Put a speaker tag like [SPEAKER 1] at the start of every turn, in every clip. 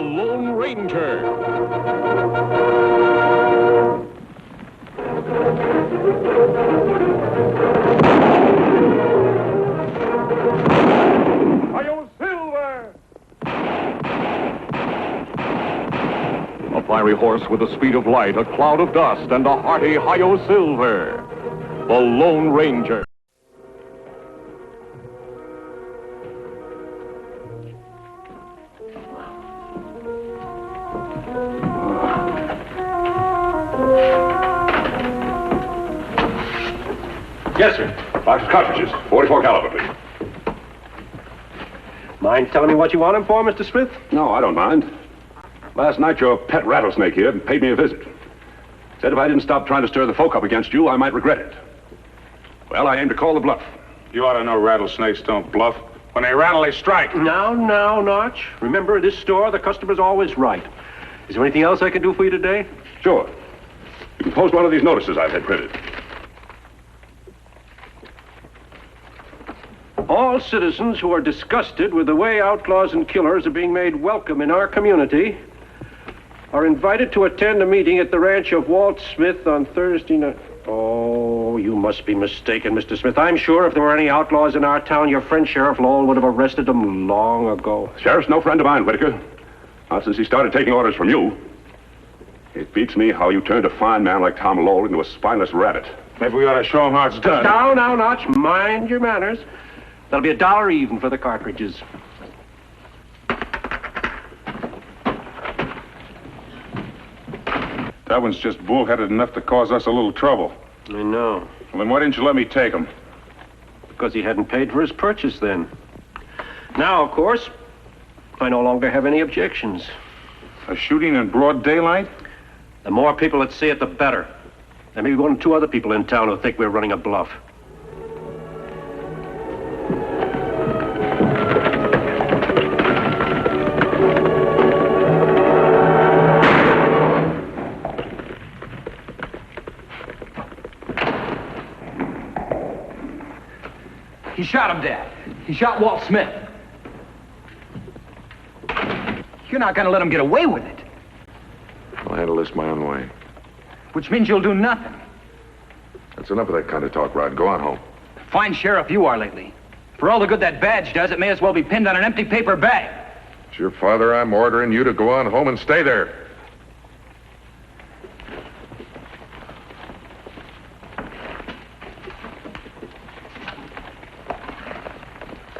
[SPEAKER 1] Lone Ranger.
[SPEAKER 2] Hi-yo, Silver!
[SPEAKER 1] A fiery horse with the speed of light, a cloud of dust, and a hearty Hi-yo Silver. The Lone Ranger.
[SPEAKER 3] Yes, sir.
[SPEAKER 2] Box of cartridges, 44 caliber, please.
[SPEAKER 3] Mind telling me what you want him for, Mr. Smith?
[SPEAKER 2] No, I don't mind. Last night, your pet rattlesnake here paid me a visit. Said if I didn't stop trying to stir the folk up against you, I might regret it. Well, I aim to call the bluff.
[SPEAKER 4] You ought to know rattlesnakes don't bluff. When they rattle, they strike.
[SPEAKER 3] Now, Notch. Remember, at this store, the customer's always right. Is there anything else I can do for you today?
[SPEAKER 2] Sure. You can post one of these notices I've had printed.
[SPEAKER 3] All citizens who are disgusted with the way outlaws and killers are being made welcome in our community are invited to attend a meeting at the ranch of Walt Smith on Thursday night. Oh, you must be mistaken, Mr. Smith. I'm sure if there were any outlaws in our town, your friend Sheriff Lowell would have arrested them long ago.
[SPEAKER 2] Sheriff's no friend of mine, Whitaker. Not since he started taking orders from you. It beats me how you turned a fine man like Tom Lowell into a spineless rabbit.
[SPEAKER 4] Maybe we ought to show him how it's done.
[SPEAKER 3] Now, Notch, mind your manners. That'll be $1 even for the cartridges.
[SPEAKER 4] That one's just bullheaded enough to cause us a little trouble.
[SPEAKER 3] I know.
[SPEAKER 4] Well, then why didn't you let me take him?
[SPEAKER 3] Because he hadn't paid for his purchase then. Now, of course, I no longer have any objections.
[SPEAKER 4] A shooting in broad daylight?
[SPEAKER 3] The more people that see it, the better. There may be 1 or 2 other people in town who think we're running a bluff.
[SPEAKER 5] He shot him dead. He shot Walt Smith. You're not going to let him get away with it.
[SPEAKER 6] I'll handle this my own way.
[SPEAKER 5] Which means you'll do nothing.
[SPEAKER 6] That's enough of that kind of talk, Rod. Go on home.
[SPEAKER 5] Fine sheriff you are lately. For all the good that badge does, it may as well be pinned on an empty paper bag.
[SPEAKER 6] It's your father. I'm ordering you to go on home and stay there.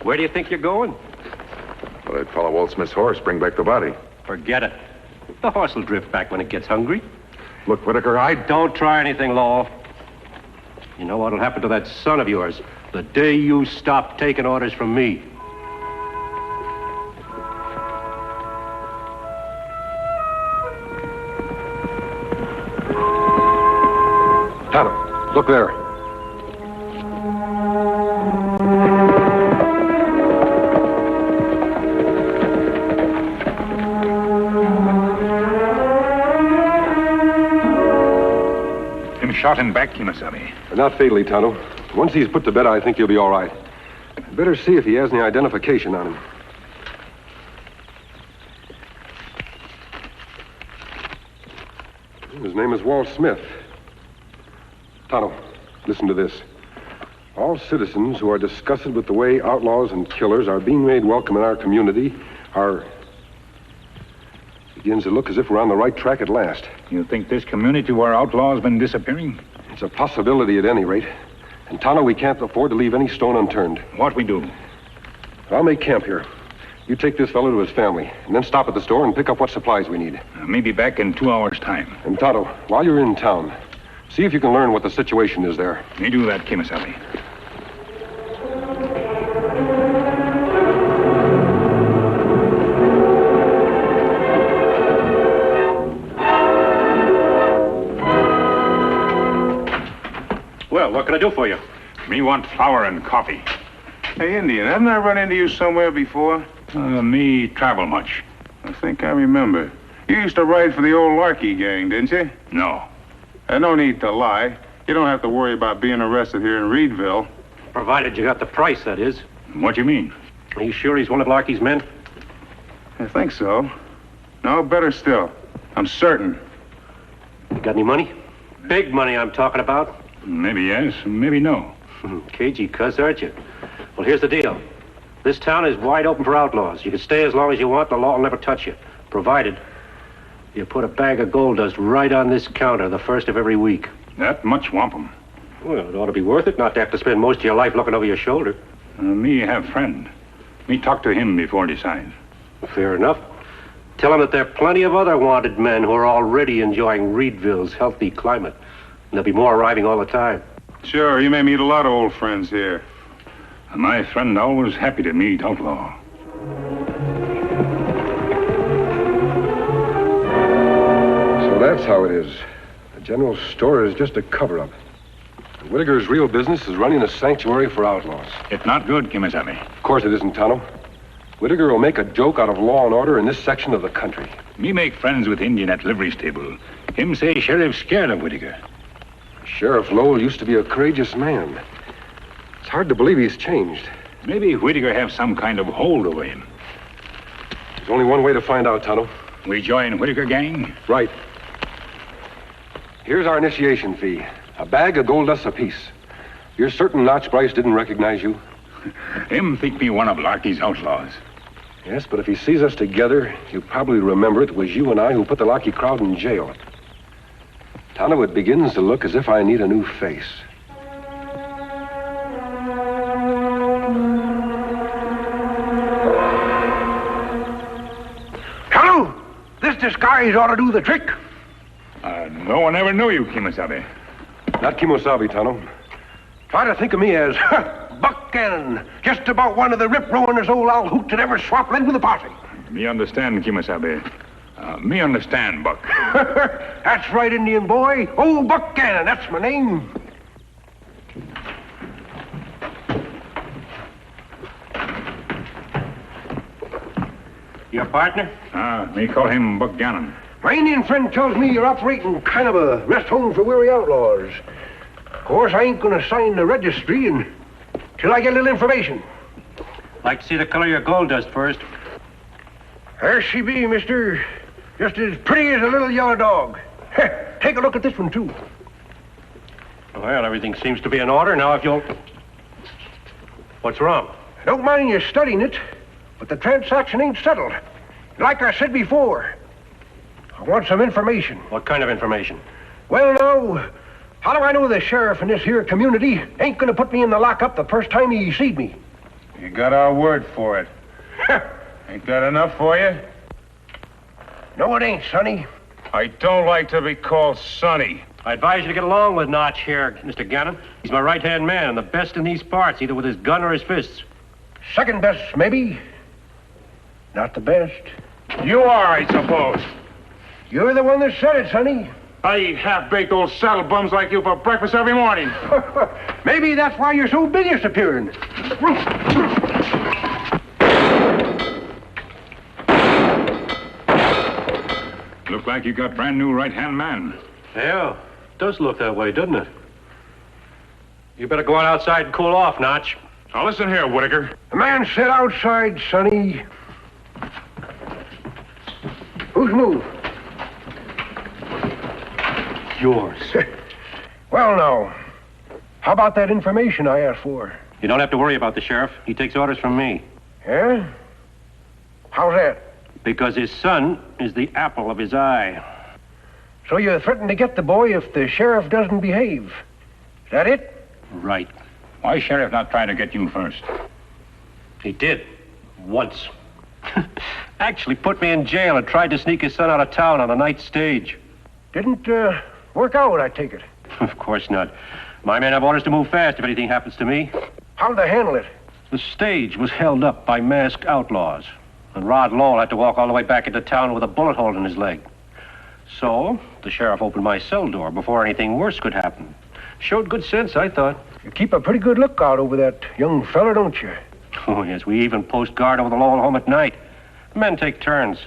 [SPEAKER 3] Where do you think you're going?
[SPEAKER 6] But I'd follow Walt Smith's horse, bring back the body.
[SPEAKER 3] Forget it. The horse will drift back when it gets hungry.
[SPEAKER 6] Look, Whitaker,
[SPEAKER 3] Don't try anything, Lowell. You know what'll happen to that son of yours the day you stop taking orders from me.
[SPEAKER 6] Tonto, look there.
[SPEAKER 4] Shot him back, Kimasabi.
[SPEAKER 7] Not fatally, Tonto. Once he's put to bed, I think he'll be all right. Better see if he has any identification on him. His name is Walt Smith. Tonto, listen to this. All citizens who are disgusted with the way outlaws and killers are being made welcome in our community are... Begins to look as if we're on the right track at last.
[SPEAKER 4] You think this community where outlaws been disappearing?
[SPEAKER 7] It's a possibility at any rate. And Tonto, we can't afford to leave any stone unturned.
[SPEAKER 4] What we do?
[SPEAKER 7] I'll make camp here. You take this fellow to his family, and then stop at the store and pick up what supplies we need.
[SPEAKER 4] Maybe back in 2 hours' time.
[SPEAKER 7] And Tonto, while you're in town, see if you can learn what the situation is there.
[SPEAKER 4] Me do that, Kimasabi.
[SPEAKER 3] Well, what can I do for you?
[SPEAKER 4] Me want flour and coffee. Hey, Indian, haven't I run into you somewhere before? Me travel much. I think I remember. You used to ride for the old Larky gang, didn't you? No. No need to lie. You don't have to worry about being arrested here in Reedville.
[SPEAKER 3] Provided you got the price, that is.
[SPEAKER 4] What do you mean?
[SPEAKER 3] Are you sure he's one of Larky's men?
[SPEAKER 4] I think so. No, better still. I'm certain.
[SPEAKER 3] You got any money? Big money I'm talking about.
[SPEAKER 8] Maybe yes, maybe no.
[SPEAKER 3] Cagey cuss, aren't you? Well, here's the deal. This town is wide open for outlaws. You can stay as long as you want. The law will never touch you. Provided you put a bag of gold dust right on this counter the first of every week.
[SPEAKER 8] That much wampum.
[SPEAKER 3] Well, it ought to be worth it not to have to spend most of your life looking over your shoulder.
[SPEAKER 8] Me have friend. Me talk to him before decide.
[SPEAKER 3] Fair enough. Tell him that there are plenty of other wanted men who are already enjoying Reedville's healthy climate. And there'll be more arriving all the time.
[SPEAKER 4] Sure, you may meet a lot of old friends here.
[SPEAKER 8] My friend always happy to meet outlaw.
[SPEAKER 7] So that's how it is. The general store is just a cover-up. Whittaker's real business is running a sanctuary for outlaws.
[SPEAKER 8] It's not good, Kimasabi.
[SPEAKER 7] Of course it isn't, Tonto. Whittaker will make a joke out of law and order in this section of the country.
[SPEAKER 8] Me make friends with Indian at livery stable. Him say sheriff scared of Whittaker.
[SPEAKER 7] Sheriff Lowell used to be a courageous man. It's hard to believe he's changed.
[SPEAKER 8] Maybe Whittaker have some kind of hold over him.
[SPEAKER 7] There's only one way to find out, Tonto.
[SPEAKER 8] We join Whittaker gang?
[SPEAKER 7] Right. Here's our initiation fee. A bag of gold dust apiece. You're certain Notch Bryce didn't recognize you?
[SPEAKER 8] Him think me one of Larky's outlaws.
[SPEAKER 7] Yes, but if he sees us together, he'll probably remember it was you and I who put the Larky crowd in jail. Tonto, it begins to look as if I need a new face.
[SPEAKER 9] Tonto, this disguise ought to do the trick.
[SPEAKER 8] No one ever knew you, Kimasabi.
[SPEAKER 7] Not Kimosabe, Tonto.
[SPEAKER 9] Try to think of me as Buck Gannon, just about one of the rip-roaringest old owl hoots that ever swapped lead with a posse.
[SPEAKER 8] Me understand, Kimasabi. Me understand, Buck.
[SPEAKER 9] That's right, Indian boy. Old Buck Gannon, that's my name.
[SPEAKER 3] Your partner?
[SPEAKER 8] Me call him Buck Gannon.
[SPEAKER 9] My Indian friend tells me you're operating kind of a rest home for weary outlaws. Of course, I ain't gonna sign the registry until I get a little information.
[SPEAKER 3] Like to see the color of your gold dust first.
[SPEAKER 9] There she be, mister. Just as pretty as a little yellow dog. Take a look at this one, too.
[SPEAKER 3] Well, everything seems to be in order. Now, if you'll... What's wrong?
[SPEAKER 9] I don't mind you studying it, but the transaction ain't settled. Like I said before, I want some information.
[SPEAKER 3] What kind of information?
[SPEAKER 9] Well, now, how do I know the sheriff in this here community ain't gonna put me in the lockup the first time he seed me?
[SPEAKER 4] You got our word for it. Ain't that enough for you?
[SPEAKER 9] No, it ain't, Sonny.
[SPEAKER 4] I don't like to be called Sonny.
[SPEAKER 3] I advise you to get along with Notch here, Mr. Gannon. He's my right-hand man and the best in these parts, either with his gun or his fists.
[SPEAKER 9] Second best, maybe. Not the best.
[SPEAKER 4] You are, I suppose.
[SPEAKER 9] You're the one that said it, Sonny.
[SPEAKER 4] I eat half-baked old saddle bums like you for breakfast every morning.
[SPEAKER 9] Maybe that's why you're so big disappearing.
[SPEAKER 8] Look like you got brand new right-hand man.
[SPEAKER 3] Yeah, does look that way, doesn't it? You better go on outside and cool off, Notch.
[SPEAKER 4] Now listen here, Whittaker.
[SPEAKER 9] The man said outside, Sonny. Whose move?
[SPEAKER 3] Yours.
[SPEAKER 9] Well, now, how about that information I asked for?
[SPEAKER 3] You don't have to worry about the sheriff. He takes orders from me.
[SPEAKER 9] Yeah? How's that?
[SPEAKER 3] Because his son is the apple of his eye.
[SPEAKER 9] So you threaten to get the boy if the sheriff doesn't behave. Is that it?
[SPEAKER 3] Right.
[SPEAKER 8] Why sheriff not trying to get you first?
[SPEAKER 3] He did. Once. Actually put me in jail and tried to sneak his son out of town on a night stage.
[SPEAKER 9] Didn't work out, I take it.
[SPEAKER 3] Of course not. My men have orders to move fast if anything happens to me.
[SPEAKER 9] How'd they handle it?
[SPEAKER 3] The stage was held up by masked outlaws, and Rod Lowell had to walk all the way back into town with a bullet hole in his leg. So, the sheriff opened my cell door before anything worse could happen. Showed good sense, I thought.
[SPEAKER 9] You keep a pretty good lookout over that young fella, don't you?
[SPEAKER 3] Oh, yes, we even post guard over the Lowell home at night. Men take turns.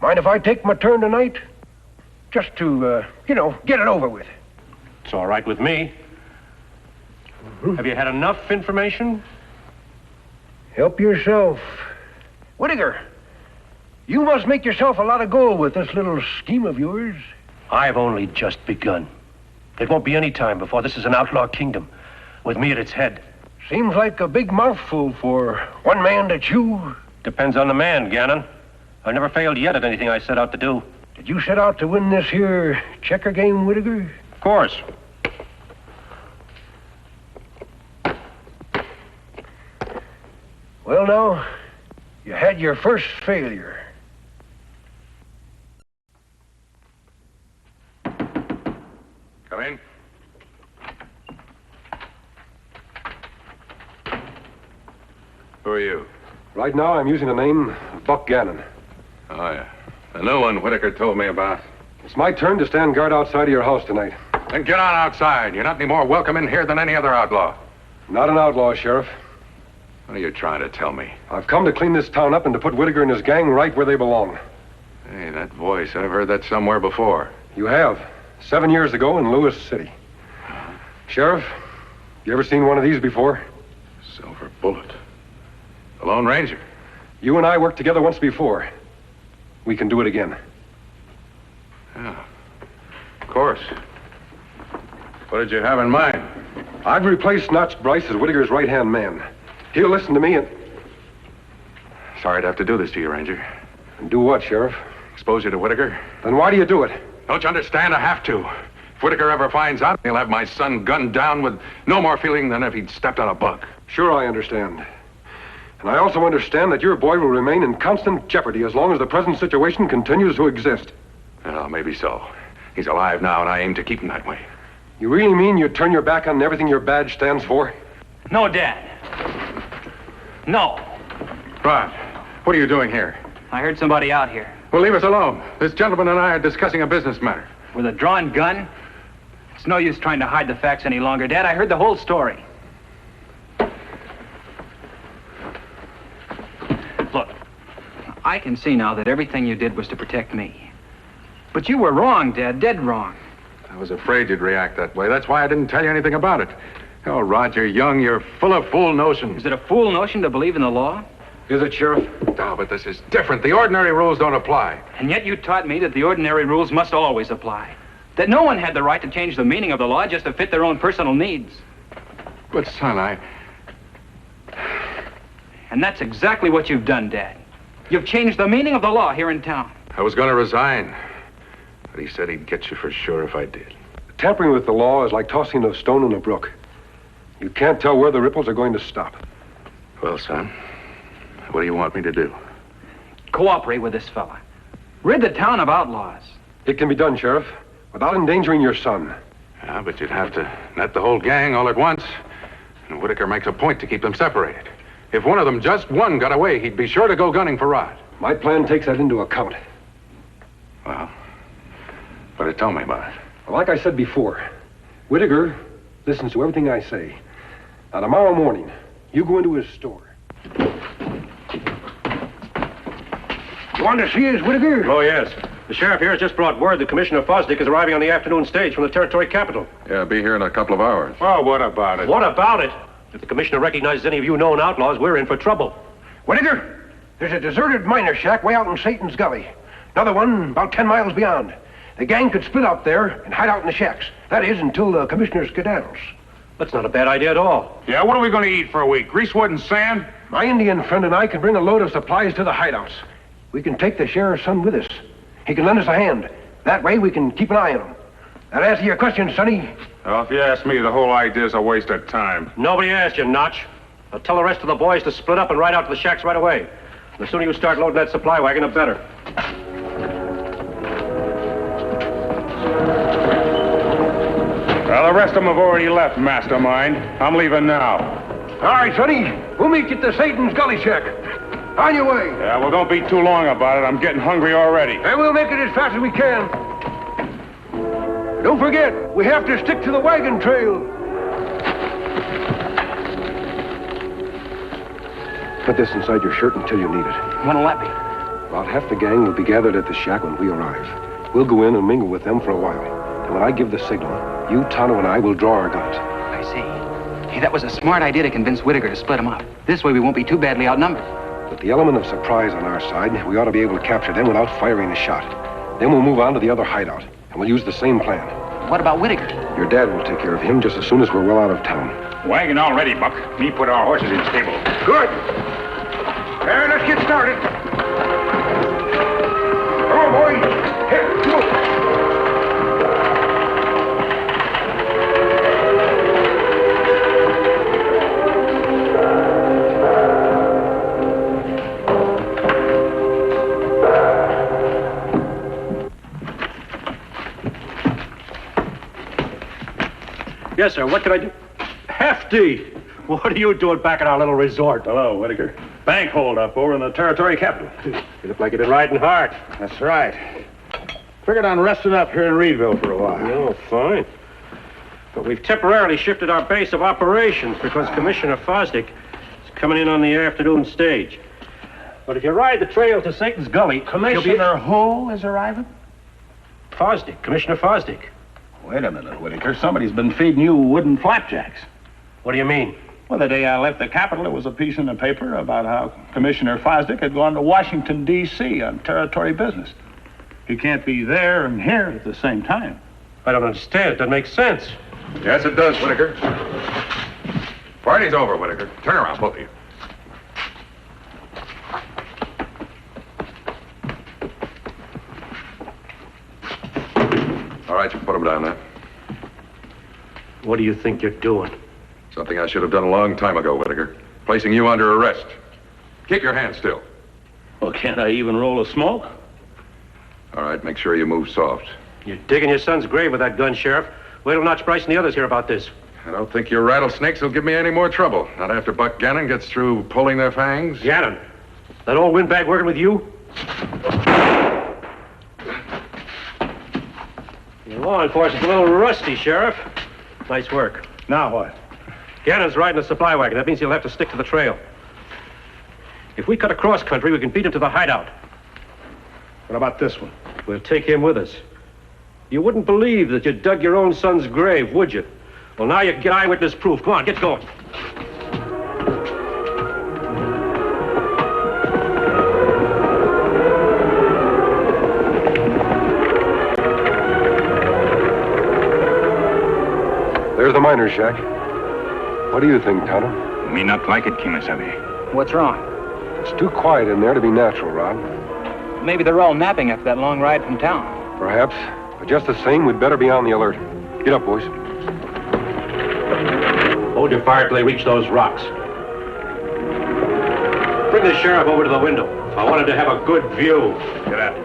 [SPEAKER 9] Mind if I take my turn tonight? Just to, get it over with.
[SPEAKER 3] It's all right with me. Have you had enough information?
[SPEAKER 9] Help yourself. Whittaker, You must make yourself a lot of gold with this little scheme of yours.
[SPEAKER 3] I've only just begun. It won't be any time before this is an outlaw kingdom, with me at its head.
[SPEAKER 9] Seems like a big mouthful for one man to chew.
[SPEAKER 3] Depends on the man, Gannon. I've never failed yet at anything I set out to do.
[SPEAKER 9] Did you set out to win this here checker game, Whittaker?
[SPEAKER 3] Of course.
[SPEAKER 9] Well, now, you had your first failure.
[SPEAKER 6] Come in. Who are you?
[SPEAKER 7] Right now, I'm using the name Buck Gannon.
[SPEAKER 6] Oh, yeah. The new one Whittaker told me about.
[SPEAKER 7] It's my turn to stand guard outside of your house tonight.
[SPEAKER 6] Then get on outside. You're not any more welcome in here than any other outlaw.
[SPEAKER 7] Not an outlaw, Sheriff.
[SPEAKER 6] What are you trying to tell me?
[SPEAKER 7] I've come to clean this town up and to put Whittaker and his gang right where they belong.
[SPEAKER 6] Hey, that voice, I've heard that somewhere before.
[SPEAKER 7] You have. 7 years ago in Lewis City. Sheriff, you ever seen one of these before?
[SPEAKER 6] Silver Bullet. The Lone Ranger.
[SPEAKER 7] You and I worked together once before. We can do it again.
[SPEAKER 6] Yeah. Of course. What did you have in mind?
[SPEAKER 7] I've replaced Notch Bryce as Whittaker's right-hand man. He'll listen to me and...
[SPEAKER 6] Sorry to have to do this to you, Ranger.
[SPEAKER 7] And do what, Sheriff?
[SPEAKER 6] Expose you to Whittaker?
[SPEAKER 7] Then why do you do it?
[SPEAKER 6] Don't you understand? I have to. If Whittaker ever finds out, he'll have my son gunned down with no more feeling than if he'd stepped on a bug.
[SPEAKER 7] Sure, I understand. And I also understand that your boy will remain in constant jeopardy as long as the present situation continues to exist.
[SPEAKER 6] Well, maybe so. He's alive now, and I aim to keep him that way.
[SPEAKER 7] You really mean you'd turn your back on everything your badge stands for?
[SPEAKER 5] No, Dad. No.
[SPEAKER 6] Rod, what are you doing here?
[SPEAKER 5] I heard somebody out here.
[SPEAKER 6] Well, leave us alone. This gentleman and I are discussing a business matter.
[SPEAKER 5] With a drawn gun? It's no use trying to hide the facts any longer, Dad. I heard the whole story. Look, I can see now that everything you did was to protect me. But you were wrong, Dad, dead wrong.
[SPEAKER 6] I was afraid you'd react that way. That's why I didn't tell you anything about it. Oh, Rod, you're young. You're full of fool notions.
[SPEAKER 5] Is it a fool notion to believe in the law?
[SPEAKER 7] Is it, Sheriff?
[SPEAKER 6] No, but this is different. The ordinary rules don't apply.
[SPEAKER 5] And yet you taught me that the ordinary rules must always apply. That no one had the right to change the meaning of the law just to fit their own personal needs.
[SPEAKER 6] But, son,
[SPEAKER 5] And that's exactly what you've done, Dad. You've changed the meaning of the law here in town.
[SPEAKER 6] I was going to resign. But he said he'd get you for sure if I did.
[SPEAKER 7] Tampering with the law is like tossing a stone in a brook. You can't tell where the ripples are going to stop.
[SPEAKER 6] Well, son, what do you want me to do?
[SPEAKER 5] Cooperate with this fella. Rid the town of outlaws.
[SPEAKER 7] It can be done, Sheriff, without endangering your son.
[SPEAKER 6] Yeah, but you'd have to net the whole gang all at once. And Whittaker makes a point to keep them separated. If one of them, just one, got away, he'd be sure to go gunning for Rod.
[SPEAKER 7] My plan takes that into account.
[SPEAKER 6] Well, better tell me about it.
[SPEAKER 7] Well, like I said before, Whittaker listens to everything I say. Now, tomorrow morning, you go into his store.
[SPEAKER 9] You want to see us, Whittaker?
[SPEAKER 3] Oh, yes. The sheriff here has just brought word that Commissioner Fosdick is arriving on the afternoon stage from the territory capital.
[SPEAKER 6] Yeah, be here in a couple of hours.
[SPEAKER 4] Oh, what about it?
[SPEAKER 3] What about it? If the commissioner recognizes any of you known outlaws, we're in for trouble.
[SPEAKER 9] Whittaker, there's a deserted miner shack way out in Satan's Gully. Another one about 10 miles beyond. The gang could split up there and hide out in the shacks. That is, until the commissioner skedaddles.
[SPEAKER 3] That's not a bad idea at all.
[SPEAKER 4] Yeah, what are we going to eat for a week? Greasewood and sand?
[SPEAKER 9] My Indian friend and I can bring a load of supplies to the hideouts. We can take the sheriff's son with us. He can lend us a hand. That way we can keep an eye on him. Now, to answer your question, Sonny.
[SPEAKER 4] Well, if you ask me, the whole idea's a waste of time.
[SPEAKER 3] Nobody asked you, Notch. I'll tell the rest of the boys to split up and ride out to the shacks right away. The sooner you start loading that supply wagon, the better.
[SPEAKER 4] Well, the rest of them have already left, Mastermind. I'm leaving now.
[SPEAKER 9] All right, Sonny. We'll meet you at the Satan's Gully shack. On your way.
[SPEAKER 4] Yeah, well, don't be too long about it. I'm getting hungry already.
[SPEAKER 9] And we'll make it as fast as we can. Don't forget, we have to stick to the wagon trail. Put this inside your shirt until you need it.
[SPEAKER 5] What'll that be?
[SPEAKER 7] About half the gang will be gathered at the shack when we arrive. We'll go in and mingle with them for a while. And when I give the signal, you, Tonto, and I will draw our guns.
[SPEAKER 5] I see. Hey, that was a smart idea to convince Whittaker to split them up. This way we won't be too badly outnumbered.
[SPEAKER 7] With the element of surprise on our side, we ought to be able to capture them without firing a shot. Then we'll move on to the other hideout, and we'll use the same plan.
[SPEAKER 5] What about Whitaker?
[SPEAKER 7] Your dad will take care of him just as soon as we're well out of town.
[SPEAKER 8] Wagon all ready, Buck. Me put our horses in stable.
[SPEAKER 9] Good. There, let's get started. Come on, boys. Here, come on.
[SPEAKER 3] Yes, sir. What can I do? Hefty! What are you doing back at our little resort?
[SPEAKER 2] Hello, Whitaker. Bank holdup over in the territory capital.
[SPEAKER 3] You look like you've been riding hard.
[SPEAKER 2] That's right. Figured on resting up here in Reedville for a while.
[SPEAKER 3] Oh, fine. But we've temporarily shifted our base of operations because Commissioner Fosdick is coming in on the afternoon stage. But if you ride the trail to Satan's Gully,
[SPEAKER 8] Commissioner who is arriving?
[SPEAKER 3] Fosdick, Commissioner Fosdick.
[SPEAKER 8] Wait a minute, Whitaker. Somebody's been feeding you wooden flapjacks.
[SPEAKER 3] What do you mean?
[SPEAKER 8] Well, the day I left the Capitol, there was a piece in the paper about how Commissioner Fosdick had gone to Washington, D.C. on territory business. He can't be there and here at the same time.
[SPEAKER 3] I don't understand. It doesn't make sense.
[SPEAKER 6] Yes, it does, Whitaker. Party's over, Whitaker. Turn around, both of you. All right, you can put them down now.
[SPEAKER 3] What do you think you're doing?
[SPEAKER 6] Something I should have done a long time ago, Whitaker. Placing you under arrest. Keep your hands still.
[SPEAKER 8] Well, can't I even roll a smoke?
[SPEAKER 6] All right, make sure you move soft.
[SPEAKER 3] You're digging your son's grave with that gun, Sheriff. Wait till Notch Bryce and the others hear about this.
[SPEAKER 6] I don't think your rattlesnakes will give me any more trouble. Not after Buck Gannon gets through pulling their fangs.
[SPEAKER 3] Gannon? That old windbag working with you? Your law enforcement's a little rusty, Sheriff. Nice work.
[SPEAKER 8] Now what?
[SPEAKER 3] Gannon's riding a supply wagon. That means he'll have to stick to the trail. If we cut across country, we can beat him to the hideout.
[SPEAKER 8] What about this one?
[SPEAKER 3] We'll take him with us. You wouldn't believe that you dug your own son's grave, would you? Well, now you can get eyewitness proof. Come on, get going.
[SPEAKER 7] There's the miner's shack. What do you think, Tonto?
[SPEAKER 8] Me not like it, Kimasabi.
[SPEAKER 5] What's wrong?
[SPEAKER 7] It's too quiet in there to be natural, Rod.
[SPEAKER 5] Maybe they're all napping after that long ride from town.
[SPEAKER 7] Perhaps. But just the same, we'd better be on the alert. Get up, boys.
[SPEAKER 3] Hold your fire till they reach those rocks. Bring the sheriff over to the window. I wanted to have a good view.
[SPEAKER 2] Get out.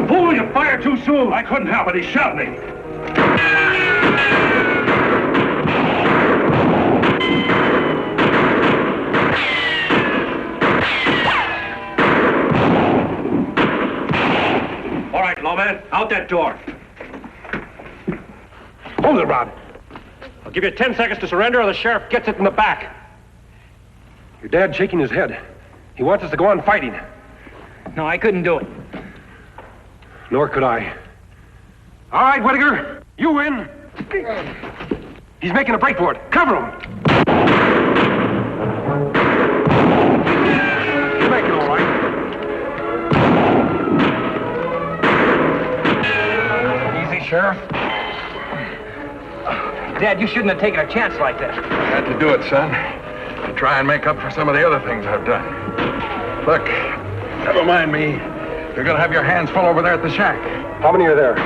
[SPEAKER 3] Fool, you fired too soon.
[SPEAKER 2] I couldn't help it. He shot me.
[SPEAKER 3] All right, lawman, out that door.
[SPEAKER 9] Hold it, Rod.
[SPEAKER 3] I'll give you 10 seconds to surrender or the sheriff gets it in the back.
[SPEAKER 9] Your dad's shaking his head. He wants us to go on fighting.
[SPEAKER 5] No, I couldn't do it.
[SPEAKER 9] Nor could I. All right, Whitaker, you win. He's making a break for it. Cover him. You make it all right.
[SPEAKER 5] Easy, Sheriff. Dad, you shouldn't have taken a chance like that.
[SPEAKER 6] I had to do it, son. To try and make up for some of the other things I've done. Look, never mind me. You're gonna have your hands full over there at the shack.
[SPEAKER 7] How many are there?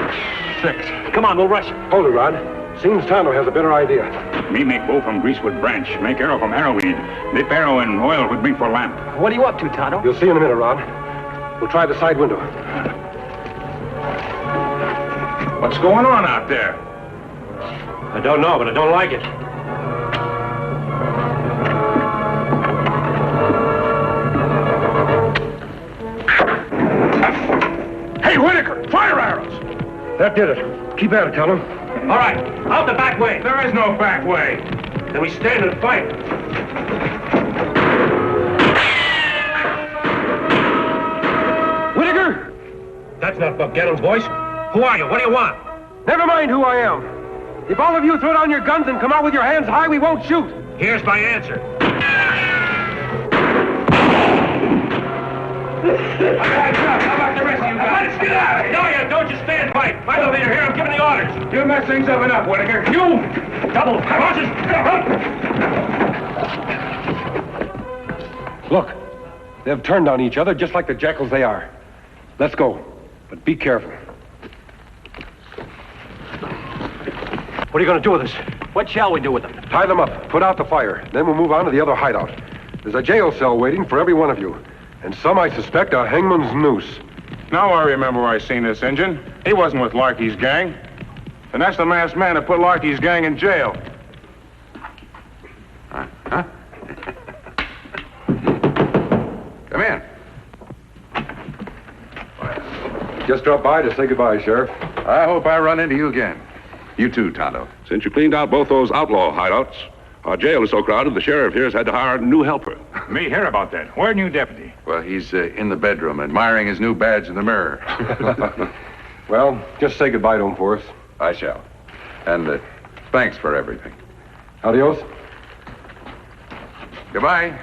[SPEAKER 6] 6.
[SPEAKER 3] Come on, we'll rush him.
[SPEAKER 7] Hold it, Rod. Seems Tonto has a better idea.
[SPEAKER 8] Me make bow from greasewood branch, make arrow from arrowweed, dip arrow and oil would bring for lamp.
[SPEAKER 5] What are you up to, Tonto?
[SPEAKER 7] You'll see in a minute, Rod. We'll try the side window.
[SPEAKER 8] What's going on out there?
[SPEAKER 3] I don't know, but I don't like it.
[SPEAKER 9] Hey, Whitaker, fire arrows. That did it. Keep at it, tell him.
[SPEAKER 3] All right, out the back way.
[SPEAKER 8] There is no back way.
[SPEAKER 3] Then we stand and fight.
[SPEAKER 9] Whitaker!
[SPEAKER 3] That's not Buck Gannon's voice. Who are you? What do you want?
[SPEAKER 9] Never mind who I am. If all of you throw down your guns and come out with your hands high, we won't shoot.
[SPEAKER 8] Here's my answer. How about the rest of you guys? Let's get out! No, you don't. Just stand fight. My leader here, I'm giving the orders. You mess things up enough, Whitaker. You! Double crosses!
[SPEAKER 7] Look, they've turned on each other just like the jackals they are. Let's go, but be careful.
[SPEAKER 9] What are you going to do with us?
[SPEAKER 3] What shall we do with them?
[SPEAKER 7] Tie them up, put out the fire, then we'll move on to the other hideout. There's a jail cell waiting for every one of you, and some I suspect are hangman's noose.
[SPEAKER 4] Now I remember where I seen this Injun. He wasn't with Larky's gang. And that's the masked man that put Larky's gang in jail.
[SPEAKER 6] Huh? Come in.
[SPEAKER 7] Just dropped by to say goodbye, Sheriff.
[SPEAKER 6] I hope I run into you again. You too, Tonto.
[SPEAKER 2] Since you cleaned out both those outlaw hideouts, our jail is so crowded the sheriff here's had to hire a new helper.
[SPEAKER 4] Me hear about that. Where new deputy?
[SPEAKER 6] Well, he's in the bedroom admiring his new badge in the mirror.
[SPEAKER 7] Well, just say goodbye to him for us.
[SPEAKER 6] I shall. And thanks for everything.
[SPEAKER 7] Adios.
[SPEAKER 6] Goodbye.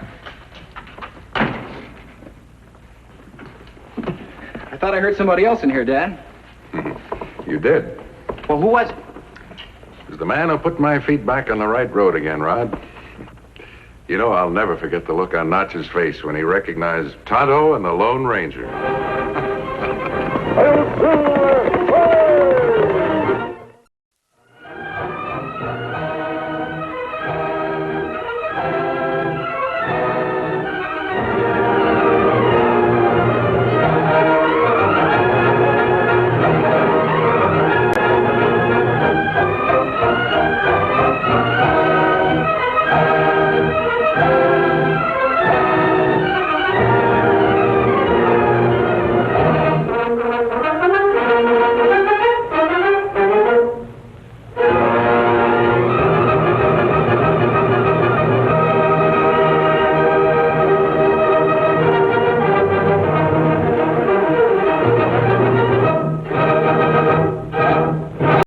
[SPEAKER 5] I thought I heard somebody else in here, Dad.
[SPEAKER 6] You did.
[SPEAKER 5] Well, who was it?
[SPEAKER 6] It was the man who put my feet back on the right road again, Rod. You know, I'll never forget the look on Notch's face when he recognized Tonto and the Lone Ranger.